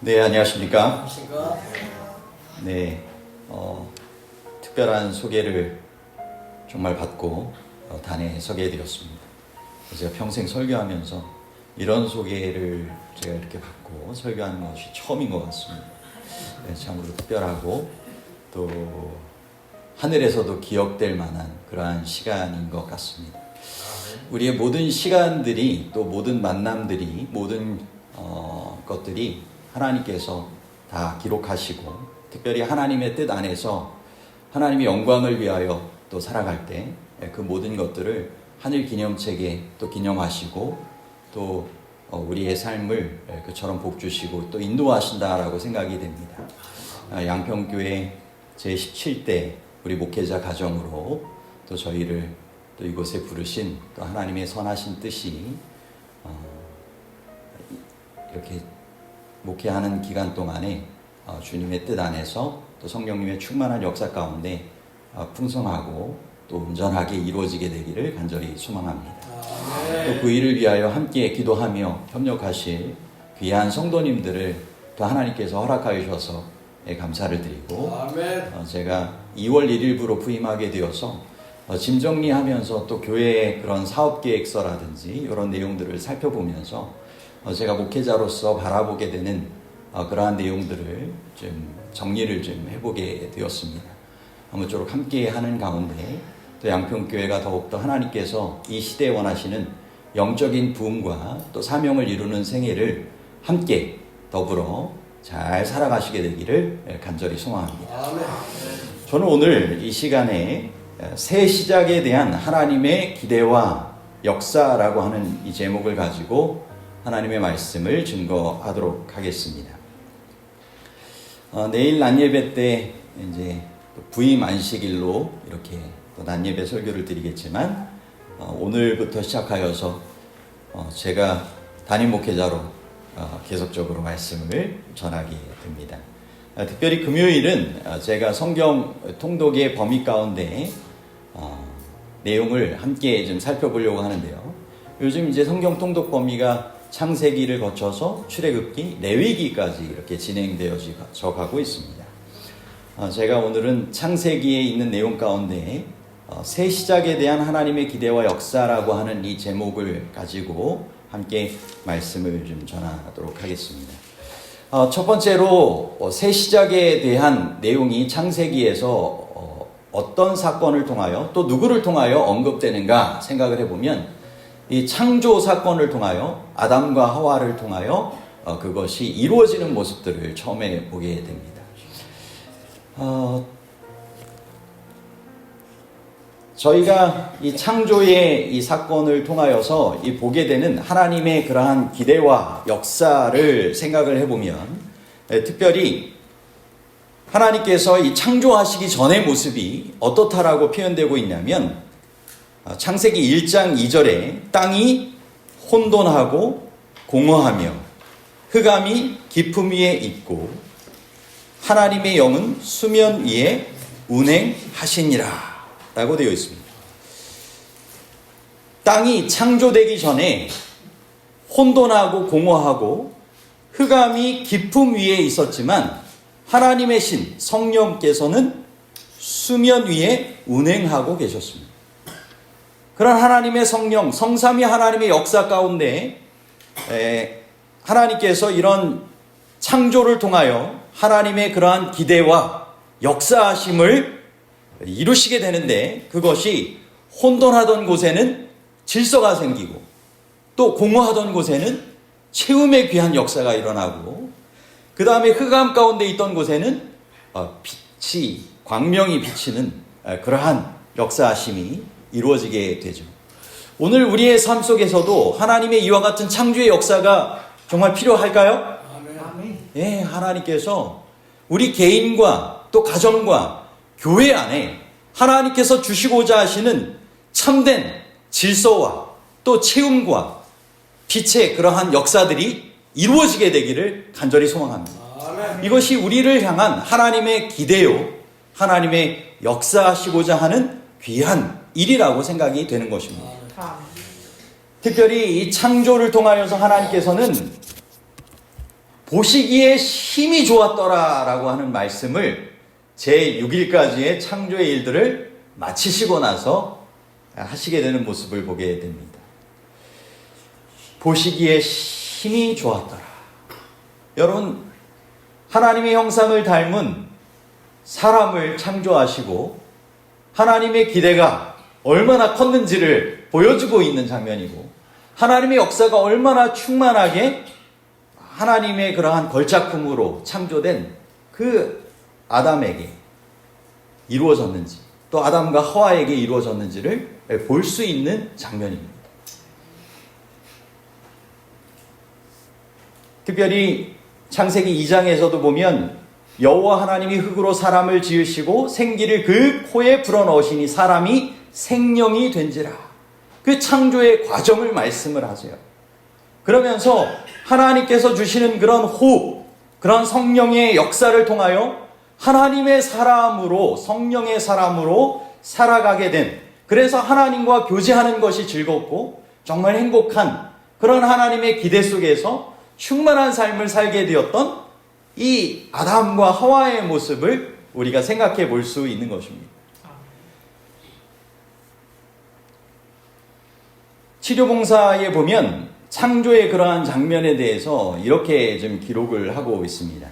네, 안녕하십니까? 안녕하십니까? 네, 특별한 소개를 정말 받고 단에 서게 되었습니다. 제가 평생 설교하면서 이런 소개를 제가 이렇게 받고 설교하는 것이 처음인 것 같습니다. 네, 참으로 특별하고 또 하늘에서도 기억될 만한 그러한 시간인 것 같습니다. 우리의 모든 시간들이 또 모든 만남들이 모든 것들이 하나님께서 다 기록하시고 특별히 하나님의 뜻 안에서 하나님의 영광을 위하여 또 살아갈 때 그 모든 것들을 하늘 기념책에 또 기념하시고 또 우리의 삶을 그처럼 복 주시고 또 인도하신다라고 생각이 됩니다. 양평교회 제17대 우리 목회자 가정으로 또 저희를 또 이곳에 부르신 또 하나님의 선하신 뜻이 이렇게 목회하는 기간 동안에 주님의 뜻 안에서 또 성령님의 충만한 역사 가운데 풍성하고 또 온전하게 이루어지게 되기를 간절히 소망합니다. 또 그 일을 위하여 함께 기도하며 협력하실 귀한 성도님들을 또 하나님께서 허락하여 주셔서 감사를 드리고 제가 2월 1일부로 부임하게 되어서 짐 정리하면서 또 교회의 그런 사업계획서라든지 이런 내용들을 살펴보면서 제가 목회자로서 바라보게 되는 그러한 내용들을 좀 정리를 좀 해보게 되었습니다. 아무쪼록 함께 하는 가운데 또 양평교회가 더욱더 하나님께서 이 시대에 원하시는 영적인 부흥과 또 사명을 이루는 생애를 함께 더불어 잘 살아가시게 되기를 간절히 소망합니다. 저는 오늘 이 시간에 새 시작에 대한 하나님의 기대와 역사라고 하는 이 제목을 가지고 하나님의 말씀을 증거하도록 하겠습니다. 내일 낮예배 때 이제 부임 안식일로 이렇게 또 낮예배 설교를 드리겠지만 오늘부터 시작하여서 제가 담임 목회자로 계속적으로 말씀을 전하게 됩니다. 특별히 금요일은 제가 성경 통독의 범위 가운데 내용을 함께 좀 살펴보려고 하는데요. 요즘 이제 성경 통독 범위가 창세기를 거쳐서 출애굽기, 레위기까지 이렇게 진행되어져 가고 있습니다. 제가 오늘은 창세기에 있는 내용 가운데 새 시작에 대한 하나님의 기대와 역사라고 하는 이 제목을 가지고 함께 말씀을 좀 전하도록 하겠습니다. 첫 번째로 새 시작에 대한 내용이 창세기에서 어떤 사건을 통하여 또 누구를 통하여 언급되는가 생각을 해보면 이 창조 사건을 통하여 아담과 하와를 통하여 그것이 이루어지는 모습들을 처음에 보게 됩니다. 저희가 이 창조의 이 사건을 통하여서 이 보게 되는 하나님의 그러한 기대와 역사를 생각을 해보면 특별히 하나님께서 이 창조하시기 전의 모습이 어떻다라고 표현되고 있냐면 창세기 1장 2절에 땅이 혼돈하고 공허하며 흑암이 깊음 위에 있고 하나님의 영은 수면 위에 운행하시니라 라고 되어 있습니다. 땅이 창조되기 전에 혼돈하고 공허하고 흑암이 깊음 위에 있었지만 하나님의 신 성령께서는 수면 위에 운행하고 계셨습니다. 그런 하나님의 성령, 성삼위 하나님의 역사 가운데 하나님께서 이런 창조를 통하여 하나님의 그러한 기대와 역사하심을 이루시게 되는데 그것이 혼돈하던 곳에는 질서가 생기고 또 공허하던 곳에는 채움의 귀한 역사가 일어나고 그 다음에 흑암 가운데 있던 곳에는 빛이 광명이 비치는 그러한 역사하심이 이루어지게 되죠. 오늘 우리의 삶 속에서도 하나님의 이와 같은 창조의 역사가 정말 필요할까요? 아멘. 예, 하나님께서 우리 개인과 또 가정과 교회 안에 하나님께서 주시고자 하시는 참된 질서와 또 채움과 빛의 그러한 역사들이 이루어지게 되기를 간절히 소망합니다. 아멘. 이것이 우리를 향한 하나님의 기대요, 하나님의 역사하시고자 하는 귀한 일이라고 생각이 되는 것입니다. 특별히 이 창조를 통하여서 하나님께서는 보시기에 힘이 좋았더라라고 하는 말씀을 제6일까지의 창조의 일들을 마치시고 나서 하시게 되는 모습을 보게 됩니다. 보시기에 힘이 좋았더라. 여러분, 하나님의 형상을 닮은 사람을 창조하시고 하나님의 기대가 얼마나 컸는지를 보여주고 있는 장면이고, 하나님의 역사가 얼마나 충만하게 하나님의 그러한 걸작품으로 창조된 그 아담에게 이루어졌는지, 또 아담과 하와에게 이루어졌는지를 볼 수 있는 장면입니다. 특별히 창세기 2장에서도 보면 여호와 하나님이 흙으로 사람을 지으시고 생기를 그 코에 불어넣으시니 사람이 생명이 된지라. 그 창조의 과정을 말씀을 하세요. 그러면서 하나님께서 주시는 그런 호흡, 그런 성령의 역사를 통하여 하나님의 사람으로, 성령의 사람으로 살아가게 된, 그래서 하나님과 교제하는 것이 즐겁고 정말 행복한 그런 하나님의 기대 속에서 충만한 삶을 살게 되었던 이 아담과 하와의 모습을 우리가 생각해 볼 수 있는 것입니다. 치료봉사에 보면 창조의 그러한 장면에 대해서 이렇게 좀 기록을 하고 있습니다.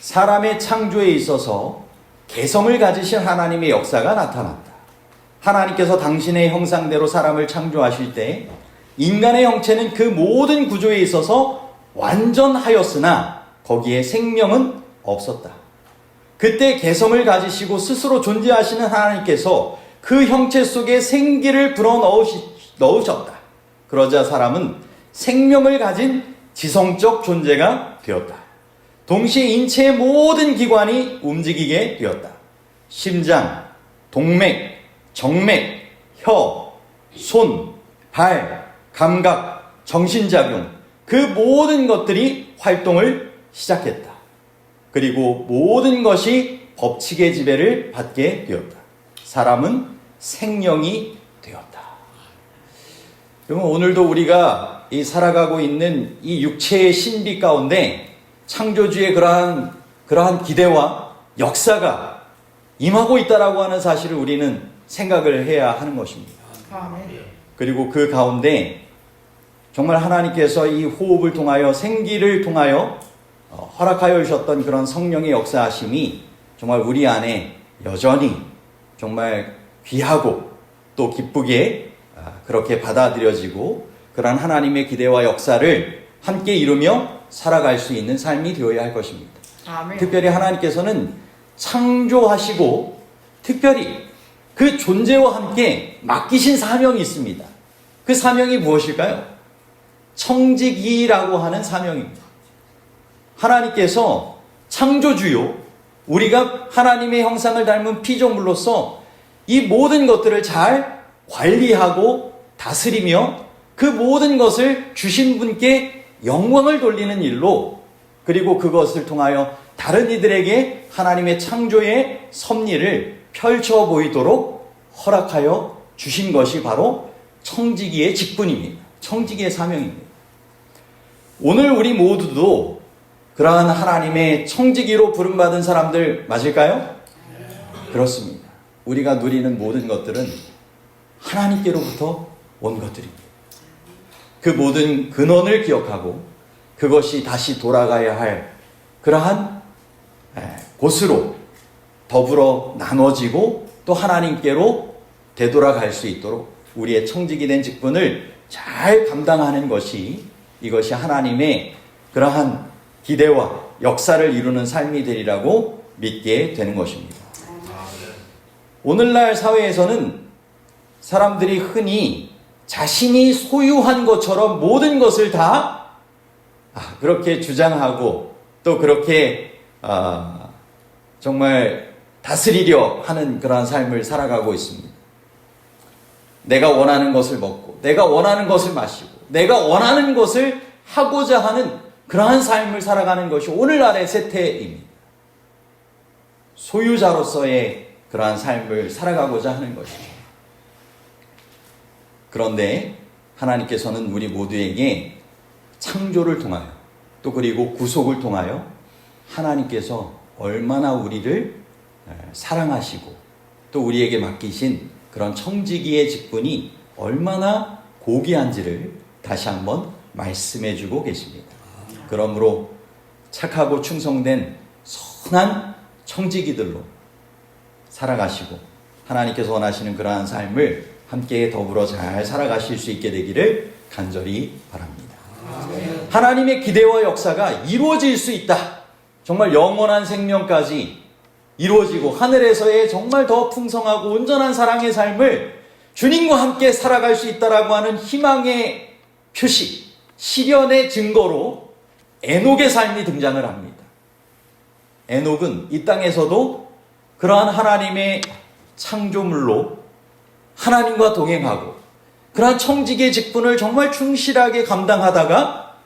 사람의 창조에 있어서 개성을 가지신 하나님의 역사가 나타났다. 하나님께서 당신의 형상대로 사람을 창조하실 때 인간의 형체는 그 모든 구조에 있어서 완전하였으나 거기에 생명은 없었다. 그때 개성을 가지시고 스스로 존재하시는 하나님께서 그 형체 속에 생기를 불어넣으셨다. 그러자 사람은 생명을 가진 지성적 존재가 되었다. 동시에 인체의 모든 기관이 움직이게 되었다. 심장, 동맥, 정맥, 혀, 손, 발, 감각, 정신작용, 그 모든 것들이 활동을 시작했다. 그리고 모든 것이 법칙의 지배를 받게 되었다. 사람은 생명이 되었다. 그러면 오늘도 우리가 이 살아가고 있는 이 육체의 신비 가운데 창조주의 그러한 기대와 역사가 임하고 있다라고 하는 사실을 우리는 생각을 해야 하는 것입니다. 그리고 그 가운데 정말 하나님께서 이 호흡을 통하여 생기를 통하여 허락하여 주셨던 그런 성령의 역사하심이 정말 우리 안에 여전히 정말 귀하고 또 기쁘게 그렇게 받아들여지고 그러한 하나님의 기대와 역사를 함께 이루며 살아갈 수 있는 삶이 되어야 할 것입니다. 아멘. 특별히 하나님께서는 창조하시고 특별히 그 존재와 함께 맡기신 사명이 있습니다. 그 사명이 무엇일까요? 청지기라고 하는 사명입니다. 하나님께서 창조주요, 우리가 하나님의 형상을 닮은 피조물로서 이 모든 것들을 잘 관리하고 다스리며 그 모든 것을 주신 분께 영광을 돌리는 일로, 그리고 그것을 통하여 다른 이들에게 하나님의 창조의 섭리를 펼쳐 보이도록 허락하여 주신 것이 바로 청지기의 직분입니다. 청지기의 사명입니다. 오늘 우리 모두도 그러한 하나님의 청지기로 부름받은 사람들 맞을까요? 그렇습니다. 우리가 누리는 모든 것들은 하나님께로부터 온 것들입니다. 그 모든 근원을 기억하고 그것이 다시 돌아가야 할 그러한 곳으로 더불어 나눠지고 또 하나님께로 되돌아갈 수 있도록 우리의 청지기 된 직분을 잘 감당하는 것이, 이것이 하나님의 그러한 기대와 역사를 이루는 삶이 되리라고 믿게 되는 것입니다. 오늘날 사회에서는 사람들이 흔히 자신이 소유한 것처럼 모든 것을 다 그렇게 주장하고 또 그렇게 정말 다스리려 하는 그러한 삶을 살아가고 있습니다. 내가 원하는 것을 먹고 내가 원하는 것을 마시고 내가 원하는 것을 하고자 하는 그러한 삶을 살아가는 것이 오늘날의 세태입니다. 소유자로서의 그러한 삶을 살아가고자 하는 것입니다. 그런데 하나님께서는 우리 모두에게 창조를 통하여 또 그리고 구속을 통하여 하나님께서 얼마나 우리를 사랑하시고 또 우리에게 맡기신 그런 청지기의 직분이 얼마나 고귀한지를 다시 한번 말씀해 주고 계십니다. 그러므로 착하고 충성된 선한 청지기들로 살아가시고 하나님께서 원하시는 그러한 삶을 함께 더불어 잘 살아가실 수 있게 되기를 간절히 바랍니다. 하나님의 기대와 역사가 이루어질 수 있다. 정말 영원한 생명까지 이루어지고 하늘에서의 정말 더 풍성하고 온전한 사랑의 삶을 주님과 함께 살아갈 수 있다라고 하는 희망의 표시, 실현의 증거로 에녹의 삶이 등장을 합니다. 에녹은 이 땅에서도 그러한 하나님의 창조물로 하나님과 동행하고 그러한 청지기의 직분을 정말 충실하게 감당하다가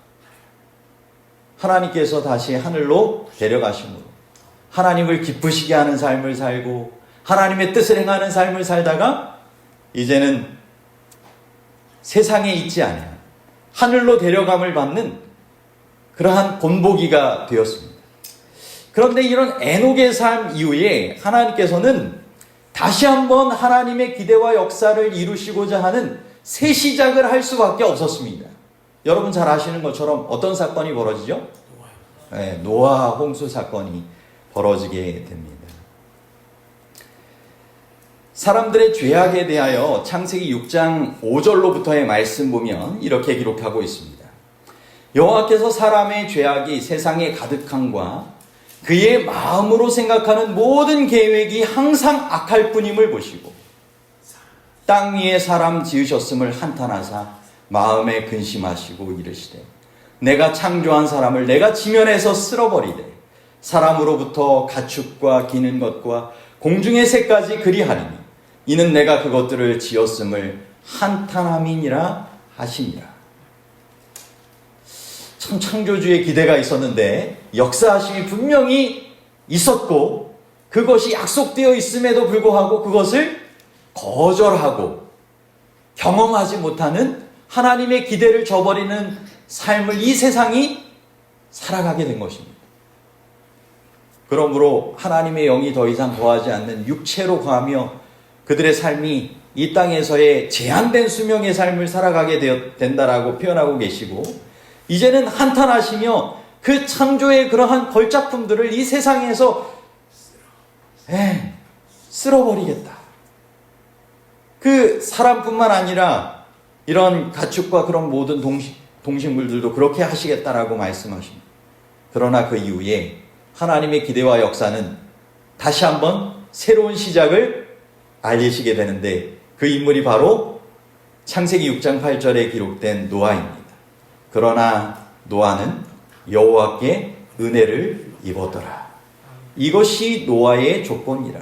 하나님께서 다시 하늘로 데려가심으로 하나님을 기쁘시게 하는 삶을 살고 하나님의 뜻을 행하는 삶을 살다가 이제는 세상에 있지 아니한 하늘로 데려감을 받는 그러한 본보기가 되었습니다. 그런데 이런 에녹의 삶 이후에 하나님께서는 다시 한번 하나님의 기대와 역사를 이루시고자 하는 새 시작을 할 수밖에 없었습니다. 여러분 잘 아시는 것처럼 어떤 사건이 벌어지죠? 네, 노아 홍수 사건이 벌어지게 됩니다. 사람들의 죄악에 대하여 창세기 6장 5절로부터의 말씀 보면 이렇게 기록하고 있습니다. 여호와께서 사람의 죄악이 세상에 가득함과 그의 마음으로 생각하는 모든 계획이 항상 악할 뿐임을 보시고 땅 위에 사람 지으셨음을 한탄하사 마음에 근심하시고 이르시되 내가 창조한 사람을 내가 지면에서 쓸어버리되 사람으로부터 가축과 기는 것과 공중의 새까지 그리하리니 이는 내가 그것들을 지었음을 한탄함이니라 하시니라. 참 창조주의 기대가 있었는데 역사하심이 분명히 있었고 그것이 약속되어 있음에도 불구하고 그것을 거절하고 경험하지 못하는 하나님의 기대를 저버리는 삶을 이 세상이 살아가게 된 것입니다. 그러므로 하나님의 영이 더 이상 거하지 않는 육체로 거하며 그들의 삶이 이 땅에서의 제한된 수명의 삶을 살아가게 된다라고 표현하고 계시고 이제는 한탄하시며 그 창조의 그러한 걸작품들을 이 세상에서 쓸어버리겠다. 그 사람뿐만 아니라 이런 가축과 그런 모든 동식물들도 그렇게 하시겠다라고 말씀하십니다. 그러나 그 이후에 하나님의 기대와 역사는 다시 한번 새로운 시작을 알리시게 되는데 그 인물이 바로 창세기 6장 8절에 기록된 노아입니다. 그러나 노아는 여호와께 은혜를 입었더라. 이것이 노아의 조건이라.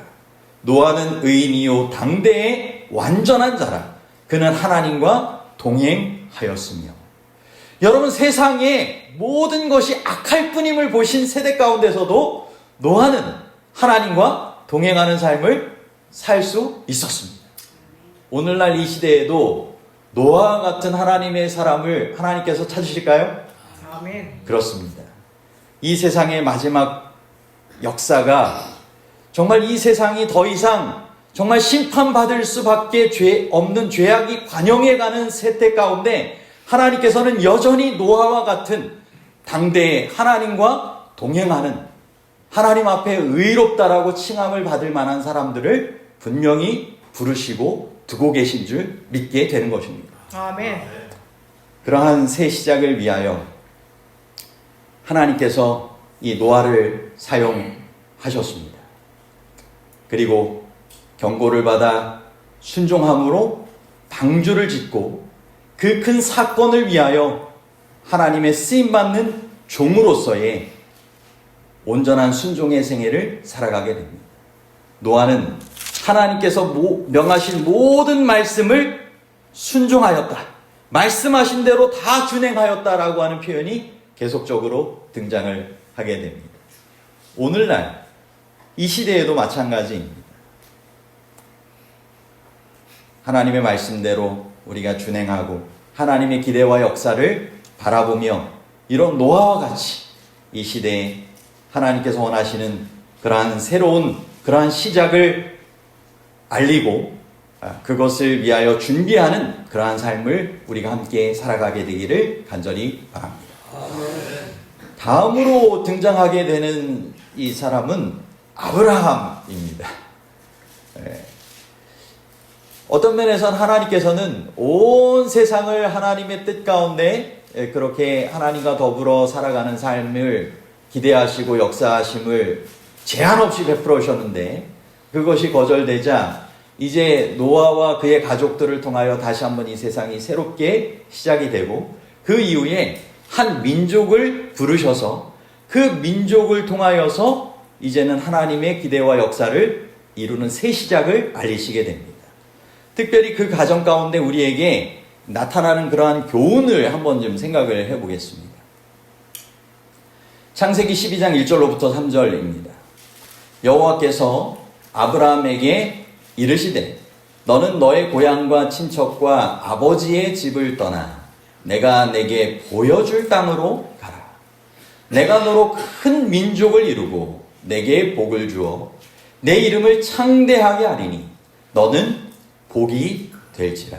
노아는 의인이요 당대의 완전한 자라. 그는 하나님과 동행하였으며. 여러분 세상에 모든 것이 악할 뿐임을 보신 세대 가운데서도 노아는 하나님과 동행하는 삶을 살 수 있었습니다. 오늘날 이 시대에도 노아와 같은 하나님의 사람을 하나님께서 찾으실까요? 아멘. 그렇습니다. 이 세상의 마지막 역사가 정말 이 세상이 더 이상 정말 심판받을 수밖에 없는 죄악이 관영해가는 세대 가운데 하나님께서는 여전히 노아와 같은 당대의 하나님과 동행하는 하나님 앞에 의롭다라고 칭함을 받을 만한 사람들을 분명히 부르시고 두고 계신 줄 믿게 되는 것입니다. 아멘. 그러한 새 시작을 위하여 하나님께서 이 노아를 사용하셨습니다. 그리고 경고를 받아 순종함으로 방주를 짓고 그 큰 사건을 위하여 하나님의 쓰임받는 종으로서의 온전한 순종의 생애를 살아가게 됩니다. 노아는 하나님께서 명하신 모든 말씀을 순종하였다. 말씀하신 대로 다 준행하였다라고 하는 표현이 계속적으로 등장을 하게 됩니다. 오늘날 이 시대에도 마찬가지입니다. 하나님의 말씀대로 우리가 준행하고 하나님의 기대와 역사를 바라보며 이런 노아와 같이 이 시대에 하나님께서 원하시는 그러한 새로운 그러한 시작을 알리고 그것을 위하여 준비하는 그러한 삶을 우리가 함께 살아가게 되기를 간절히 바랍니다. 다음으로 등장하게 되는 이 사람은 아브라함입니다. 어떤 면에서는 하나님께서는 온 세상을 하나님의 뜻 가운데 그렇게 하나님과 더불어 살아가는 삶을 기대하시고 역사하심을 제한 없이 베풀어 오셨는데 그것이 거절되자 이제 노아와 그의 가족들을 통하여 다시 한번 이 세상이 새롭게 시작이 되고 그 이후에 한 민족을 부르셔서 그 민족을 통하여서 이제는 하나님의 기대와 역사를 이루는 새 시작을 알리시게 됩니다. 특별히 그 과정 가운데 우리에게 나타나는 그러한 교훈을 한번 좀 생각을 해보겠습니다. 창세기 12장 1절로부터 3절입니다. 여호와께서 아브라함에게 이르시되 너는 너의 고향과 친척과 아버지의 집을 떠나 내가 내게 보여줄 땅으로 가라. 내가 너로 큰 민족을 이루고 내게 복을 주어 내 이름을 창대하게 하리니 너는 복이 될지라.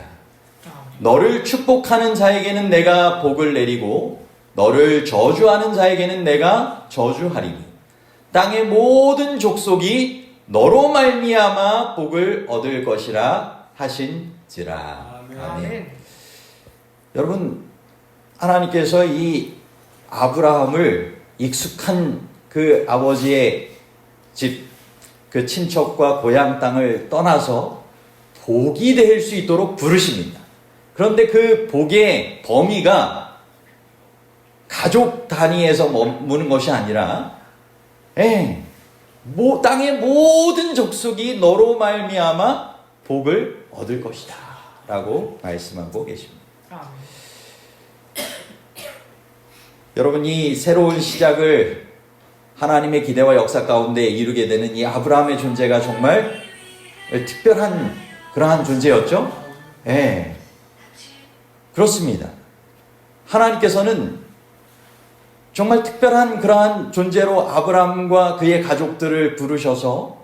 너를 축복하는 자에게는 내가 복을 내리고 너를 저주하는 자에게는 내가 저주하리니 땅의 모든 족속이 너로 말미암아 복을 얻을 것이라 하신지라. 아멘. 여러분, 하나님께서 이 아브라함을 익숙한 그 아버지의 집, 그 친척과 고향 땅을 떠나서 복이 될 수 있도록 부르십니다. 그런데 그 복의 범위가 가족 단위에서 머무는 것이 아니라 땅의 모든 족속이 너로 말미암아 복을 얻을 것이다 라고 말씀하고 계십니다. 여러분, 이 새로운 시작을 하나님의 기대와 역사 가운데 이루게 되는 이 아브라함의 존재가 정말 특별한 그러한 존재였죠? 네. 그렇습니다. 하나님께서는 정말 특별한 그러한 존재로 아브라함과 그의 가족들을 부르셔서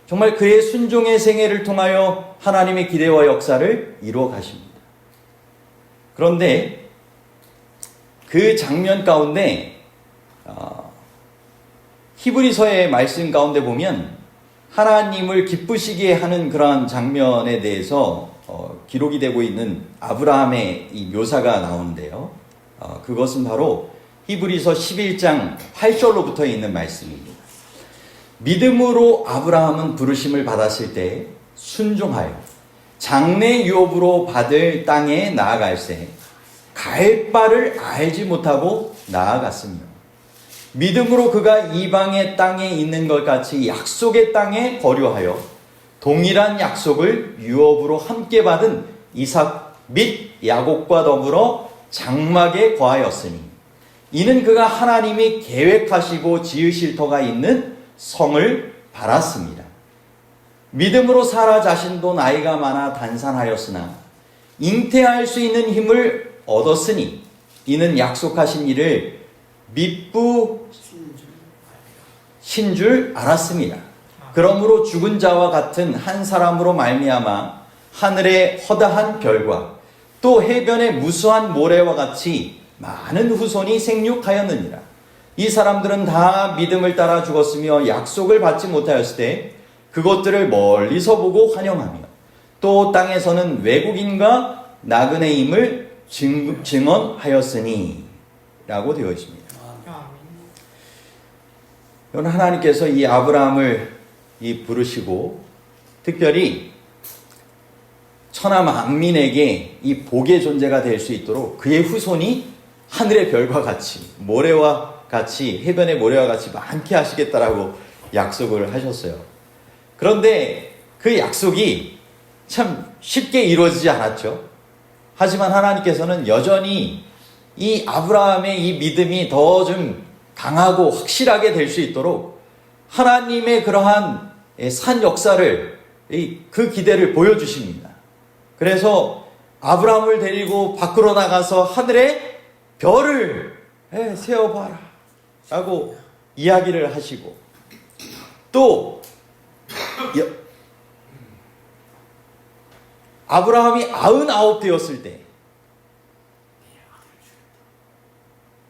정말 그의 순종의 생애를 통하여 하나님의 기대와 역사를 이루어 가십니다. 그런데 그 장면 가운데 히브리서의 말씀 가운데 보면 하나님을 기쁘시게 하는 그러한 장면에 대해서 기록이 되고 있는 아브라함의 이 묘사가 나오는데요. 그것은 바로 히브리서 11장 8절로부터 있는 말씀입니다. 믿음으로 아브라함은 부르심을 받았을 때 순종하여 장래 유업으로 받을 땅에 나아갈새 갈 바를 알지 못하고 나아갔으며 믿음으로 그가 이방의 땅에 있는 것 같이 약속의 땅에 거류하여 동일한 약속을 유업으로 함께 받은 이삭 및 야곱과 더불어 장막에 거하였으니 이는 그가 하나님이 계획하시고 지으실 터가 있는 성을 바랐습니다. 믿음으로 사라 자신도 나이가 많아 단산하였으나 잉태할 수 있는 힘을 얻었으니 이는 약속하신 일을 미쁘신 줄 알았습니다. 그러므로 죽은 자와 같은 한 사람으로 말미암아 하늘의 허다한 별과 또 해변의 무수한 모래와 같이 많은 후손이 생육하였느니라. 이 사람들은 다 믿음을 따라 죽었으며 약속을 받지 못하였을 때 그것들을 멀리서 보고 환영하며 또 땅에서는 외국인과 나그네임을 증언하였으니 라고 되어 있습니다. 여러분, 하나님께서 이 아브라함을 부르시고 특별히 천하 만민에게 이 복의 존재가 될 수 있도록 그의 후손이 하늘의 별과 같이 모래와 같이 해변의 모래와 같이 많게 하시겠다라고 약속을 하셨어요. 그런데 그 약속이 참 쉽게 이루어지지 않았죠. 하지만 하나님께서는 여전히 이 아브라함의 이 믿음이 더 좀 강하고 확실하게 될 수 있도록 하나님의 그러한 산 역사를 그 기대를 보여주십니다. 그래서 아브라함을 데리고 밖으로 나가서 하늘에 별을 세어봐라 라고 이야기를 하시고, 또 아브라함이 99 되었을 때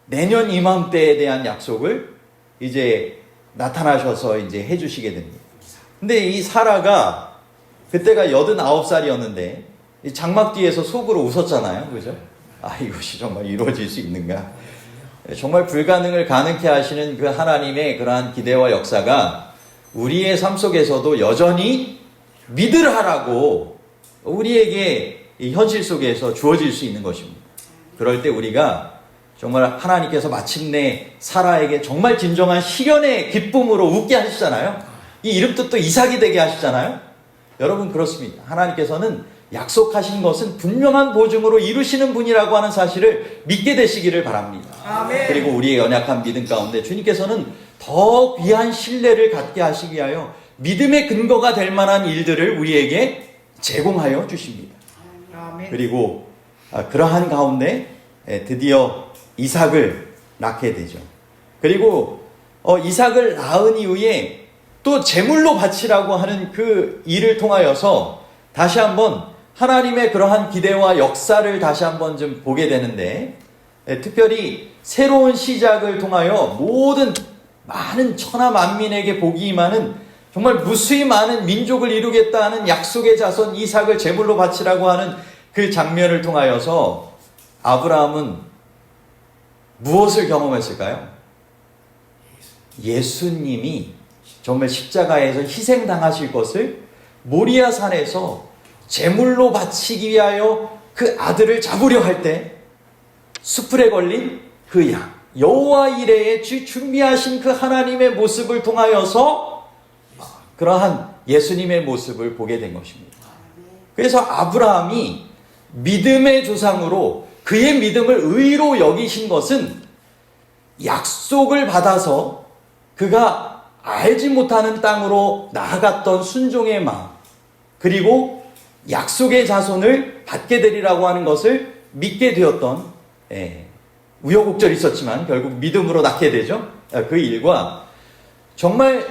내년 이맘때에 대한 약속을 이제 나타나셔서 이제 해주시게 됩니다. 근데 이 사라가 그때가 89살이었는데 장막 뒤에서 속으로 웃었잖아요. 그죠? 아, 이것이 정말 이루어질 수 있는가? 정말 불가능을 가능케 하시는 그 하나님의 그러한 기대와 역사가 우리의 삶 속에서도 여전히 믿으라고 우리에게 이 현실 속에서 주어질 수 있는 것입니다. 그럴 때 우리가 정말 하나님께서 마침내 사라에게 정말 진정한 실현의 기쁨으로 웃게 하시잖아요. 이 이름도 또 이삭이 되게 하시잖아요. 여러분, 그렇습니다. 하나님께서는 약속하신 것은 분명한 보증으로 이루시는 분이라고 하는 사실을 믿게 되시기를 바랍니다. 아멘. 그리고 우리의 연약한 믿음 가운데 주님께서는 더 귀한 신뢰를 갖게 하시기 위하여 믿음의 근거가 될 만한 일들을 우리에게 제공하여 주십니다. 아멘. 그리고 그러한 가운데 드디어 이삭을 낳게 되죠. 그리고 이삭을 낳은 이후에 또 제물로 바치라고 하는 그 일을 통하여서 다시 한번 하나님의 그러한 기대와 역사를 다시 한번 좀 보게 되는데, 특별히 새로운 시작을 통하여 모든 많은 천하 만민에게 복이 임하는 정말 무수히 많은 민족을 이루겠다 하는 약속의 자손 이삭을 제물로 바치라고 하는 그 장면을 통하여서 아브라함은 무엇을 경험했을까요? 예수님이 정말 십자가에서 희생당하실 것을 모리아 산에서 제물로 바치기 위하여 그 아들을 잡으려 할 때 수풀에 걸린 그 양, 여호와 이레의 준비하신 그 하나님의 모습을 통하여서 그러한 예수님의 모습을 보게 된 것입니다. 그래서 아브라함이 믿음의 조상으로 그의 믿음을 의로 여기신 것은 약속을 받아서 그가 알지 못하는 땅으로 나아갔던 순종의 마음, 그리고 약속의 자손을 받게 되리라고 하는 것을 믿게 되었던, 우여곡절이 있었지만 결국 믿음으로 낳게 되죠. 그 일과 정말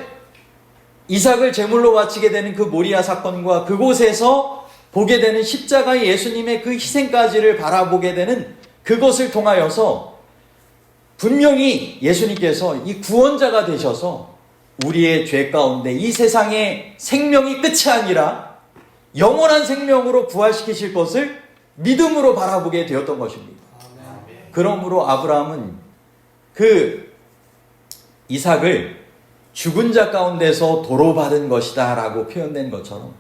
이삭을 제물로 바치게 되는 그 모리아 사건과 그곳에서 보게 되는 십자가의 예수님의 그 희생까지를 바라보게 되는 그것을 통하여서 분명히 예수님께서 이 구원자가 되셔서 우리의 죄 가운데 이 세상의 생명이 끝이 아니라 영원한 생명으로 부활시키실 것을 믿음으로 바라보게 되었던 것입니다. 그러므로 아브라함은 그 이삭을 죽은 자 가운데서 도로받은 것이다 라고 표현된 것처럼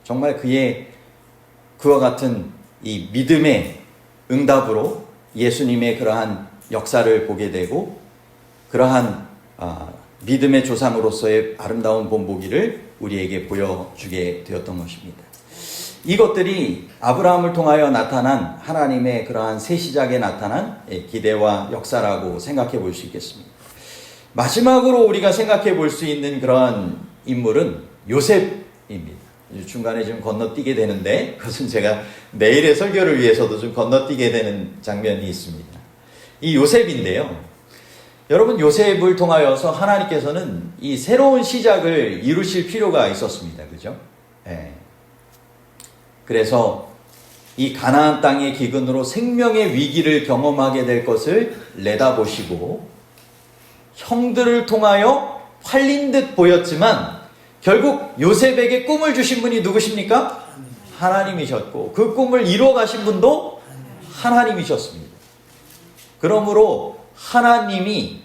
정말 그와 같은 이 믿음의 응답으로 예수님의 그러한 역사를 보게 되고 그러한 믿음의 조상으로서의 아름다운 본보기를 우리에게 보여주게 되었던 것입니다. 이것들이 아브라함을 통하여 나타난 하나님의 그러한 새 시작에 나타난 기대와 역사라고 생각해 볼 수 있겠습니다. 마지막으로 우리가 생각해 볼 수 있는 그러한 인물은 요셉입니다. 중간에 좀 건너뛰게 되는데 그것은 제가 내일의 설교를 위해서도 좀 건너뛰게 되는 장면이 있습니다. 이 요셉인데요. 여러분, 요셉을 통하여서 하나님께서는 이 새로운 시작을 이루실 필요가 있었습니다. 그죠? 그래서 이 가나안 땅의 기근으로 생명의 위기를 경험하게 될 것을 내다보시고 형들을 통하여 팔린 듯 보였지만 결국 요셉에게 꿈을 주신 분이 누구십니까? 하나님이셨고 그 꿈을 이루어 가신 분도 하나님이셨습니다. 그러므로 하나님이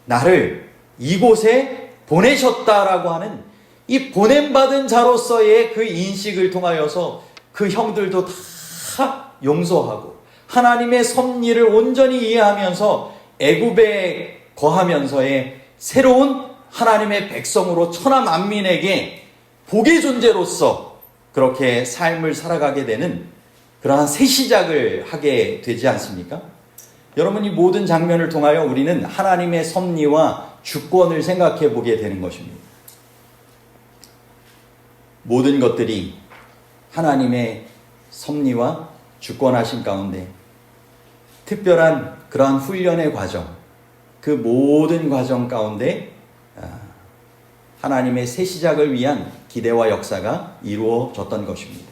나를 이곳에 보내셨다라고 하는 이 보냄받은 자로서의 그 인식을 통하여서 그 형들도 다 용서하고 하나님의 섭리를 온전히 이해하면서 애굽에 거하면서의 새로운 하나님의 백성으로 천하 만민에게 복의 존재로서 그렇게 삶을 살아가게 되는 그러한 새 시작을 하게 되지 않습니까? 여러분, 이 모든 장면을 통하여 우리는 하나님의 섭리와 주권을 생각해 보게 되는 것입니다. 모든 것들이 하나님의 섭리와 주권하신 가운데 특별한 그러한 훈련의 과정, 그 모든 과정 가운데 하나님의 새 시작을 위한 기대와 역사가 이루어졌던 것입니다.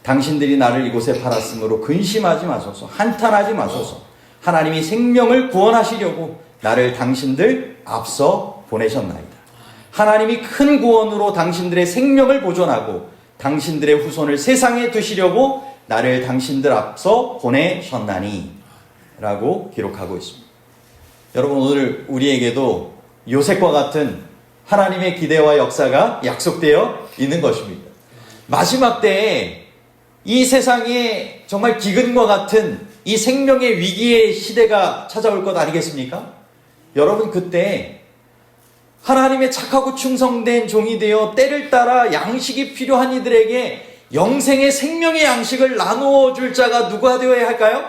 당신들이 나를 이곳에 팔았으므로 근심하지 마소서, 한탄하지 마소서. 하나님이 생명을 구원하시려고 나를 당신들 앞서 보내셨나이다. 하나님이 큰 구원으로 당신들의 생명을 보존하고 당신들의 후손을 세상에 두시려고 나를 당신들 앞서 보내셨나니 라고 기록하고 있습니다. 여러분, 오늘 우리에게도 요셉과 같은 하나님의 기대와 역사가 약속되어 있는 것입니다. 마지막 때에 이 세상에 정말 기근과 같은 이 생명의 위기의 시대가 찾아올 것 아니겠습니까? 여러분, 그때 하나님의 착하고 충성된 종이 되어 때를 따라 양식이 필요한 이들에게 영생의 생명의 양식을 나누어 줄 자가 누가 되어야 할까요?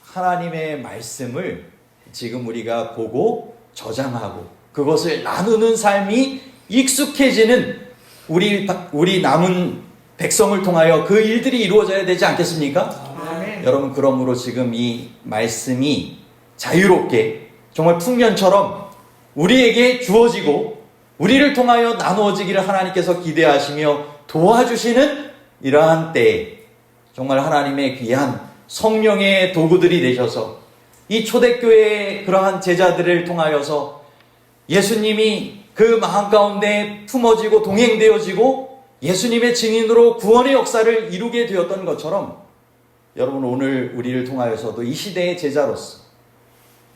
하나님의 말씀을 지금 우리가 보고 저장하고 그것을 나누는 삶이 익숙해지는 우리 남은 백성을 통하여 그 일들이 이루어져야 되지 않겠습니까? 아멘. 여러분, 그러므로 지금 이 말씀이 자유롭게 정말 풍년처럼 우리에게 주어지고 우리를 통하여 나누어지기를 하나님께서 기대하시며 도와주시는 이러한 때에 정말 하나님의 귀한 성령의 도구들이 되셔서 이 초대교회의 그러한 제자들을 통하여서 예수님이 그 마음 가운데 품어지고 동행되어지고 예수님의 증인으로 구원의 역사를 이루게 되었던 것처럼 여러분, 오늘 우리를 통하여서도 이 시대의 제자로서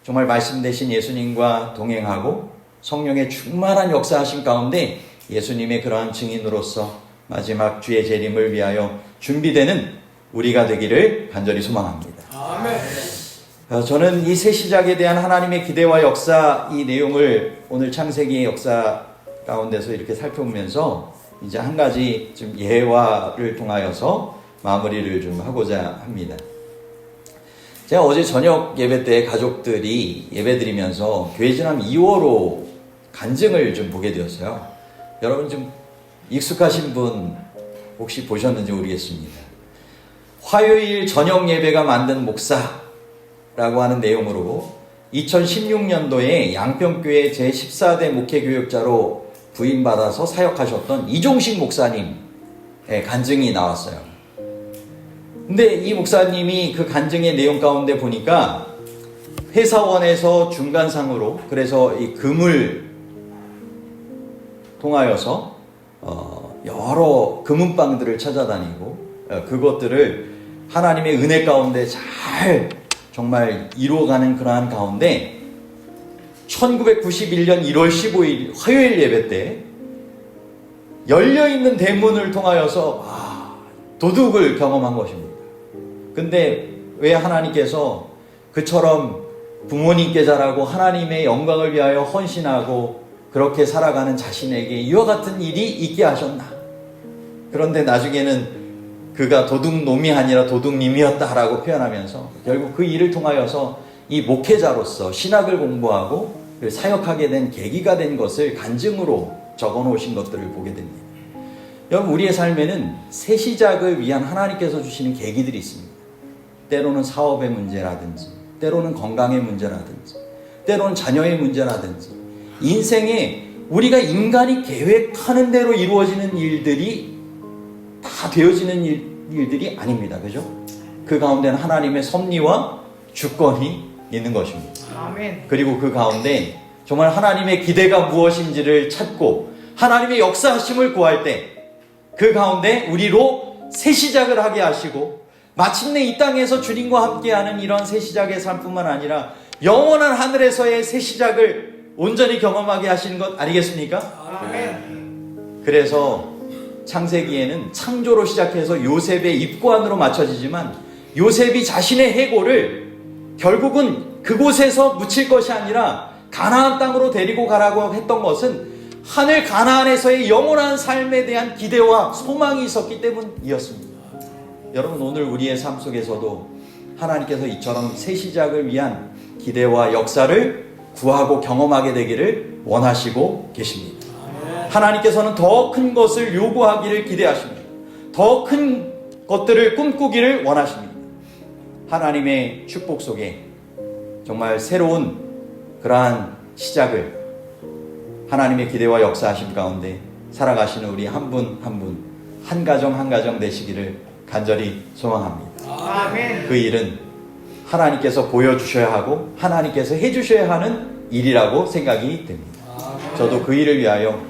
정말 말씀 되신 예수님과 동행하고 성령의 충만한 역사하신 가운데 예수님의 그러한 증인으로서 마지막 주의 재림을 위하여 준비되는 우리가 되기를 간절히 소망합니다. 아멘. 저는 이 새 시작에 대한 하나님의 기대와 역사, 이 내용을 오늘 창세기의 역사 가운데서 이렇게 살펴보면서 이제 한 가지 좀 예화를 통하여서 마무리를 좀 하고자 합니다. 제가 어제 저녁 예배 때 가족들이 예배 드리면서 교회 지남 2호로 간증을 좀 보게 되었어요. 여러분, 좀 익숙하신 분 혹시 보셨는지 모르겠습니다. 화요일 저녁 예배가 만든 목사라고 하는 내용으로 2016년도에 양평교회 제14대 목회교역자로 부임받아서 사역하셨던 이종식 목사님의 간증이 나왔어요. 근데 이 목사님이 그 간증의 내용 가운데 보니까 회사원에서 중간상으로, 그래서 이 금을 통하여서 여러 금은방들을 찾아다니고 그것들을 하나님의 은혜 가운데 잘 정말 이루어가는 그러한 가운데 1991년 1월 15일 화요일 예배 때 열려있는 대문을 통하여서 도둑을 경험한 것입니다. 근데 왜 하나님께서 그처럼 부모님께 잘하고 하나님의 영광을 위하여 헌신하고 그렇게 살아가는 자신에게 이와 같은 일이 있게 하셨나? 그런데 나중에는 그가 도둑놈이 아니라 도둑님이었다라고 표현하면서 결국 그 일을 통하여서 이 목회자로서 신학을 공부하고 사역하게 된 계기가 된 것을 간증으로 적어 놓으신 것들을 보게 됩니다. 여러분, 우리의 삶에는 새 시작을 위한 하나님께서 주시는 계기들이 있습니다. 때로는 사업의 문제라든지, 때로는 건강의 문제라든지, 때로는 자녀의 문제라든지, 인생에 우리가 인간이 계획하는 대로 이루어지는 일들이 다 되어지는 일들이 아닙니다. 그죠? 그 가운데는 하나님의 섭리와 주권이 있는 것입니다. 아멘. 그리고 그 가운데 정말 하나님의 기대가 무엇인지를 찾고 하나님의 역사하심을 구할 때 그 가운데 우리로 새 시작을 하게 하시고 마침내 이 땅에서 주님과 함께하는 이런 새 시작의 삶뿐만 아니라 영원한 하늘에서의 새 시작을 온전히 경험하게 하시는 것 아니겠습니까? 아멘. 그래서 창세기에는 창조로 시작해서 요셉의 입고안으로 맞춰지지만 요셉이 자신의 해고를 결국은 그곳에서 묻힐 것이 아니라 가나안 땅으로 데리고 가라고 했던 것은 하늘 가나안에서의 영원한 삶에 대한 기대와 소망이 있었기 때문이었습니다. 여러분, 오늘 우리의 삶 속에서도 하나님께서 이처럼 새 시작을 위한 기대와 역사를 구하고 경험하게 되기를 원하시고 계십니다. 하나님께서는 더 큰 것을 요구하기를 기대하십니다. 더 큰 것들을 꿈꾸기를 원하십니다. 하나님의 축복 속에 정말 새로운 그러한 시작을 하나님의 기대와 역사하심 가운데 살아가시는 우리 한 분 한 분, 한 가정 한 가정 되시기를 간절히 소망합니다. 아멘. 그 일은 하나님께서 보여주셔야 하고 하나님께서 해주셔야 하는 일이라고 생각이 됩니다. 저도 그 일을 위하여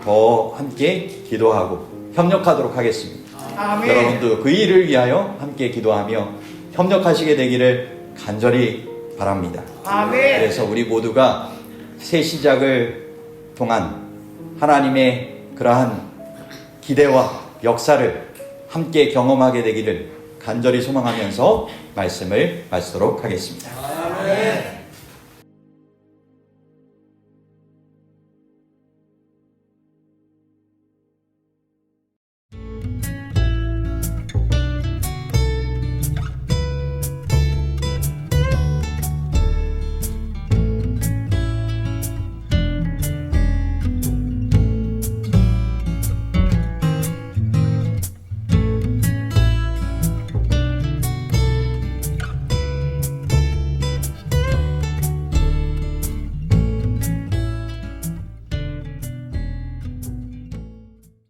더 함께 기도하고 협력하도록 하겠습니다. 아멘. 여러분도 그 일을 위하여 함께 기도하며 협력하시게 되기를 간절히 바랍니다. 아멘. 그래서 우리 모두가 새 시작을 통한 하나님의 그러한 기대와 역사를 함께 경험하게 되기를 간절히 소망하면서 말씀을 마치도록 하겠습니다. 아멘.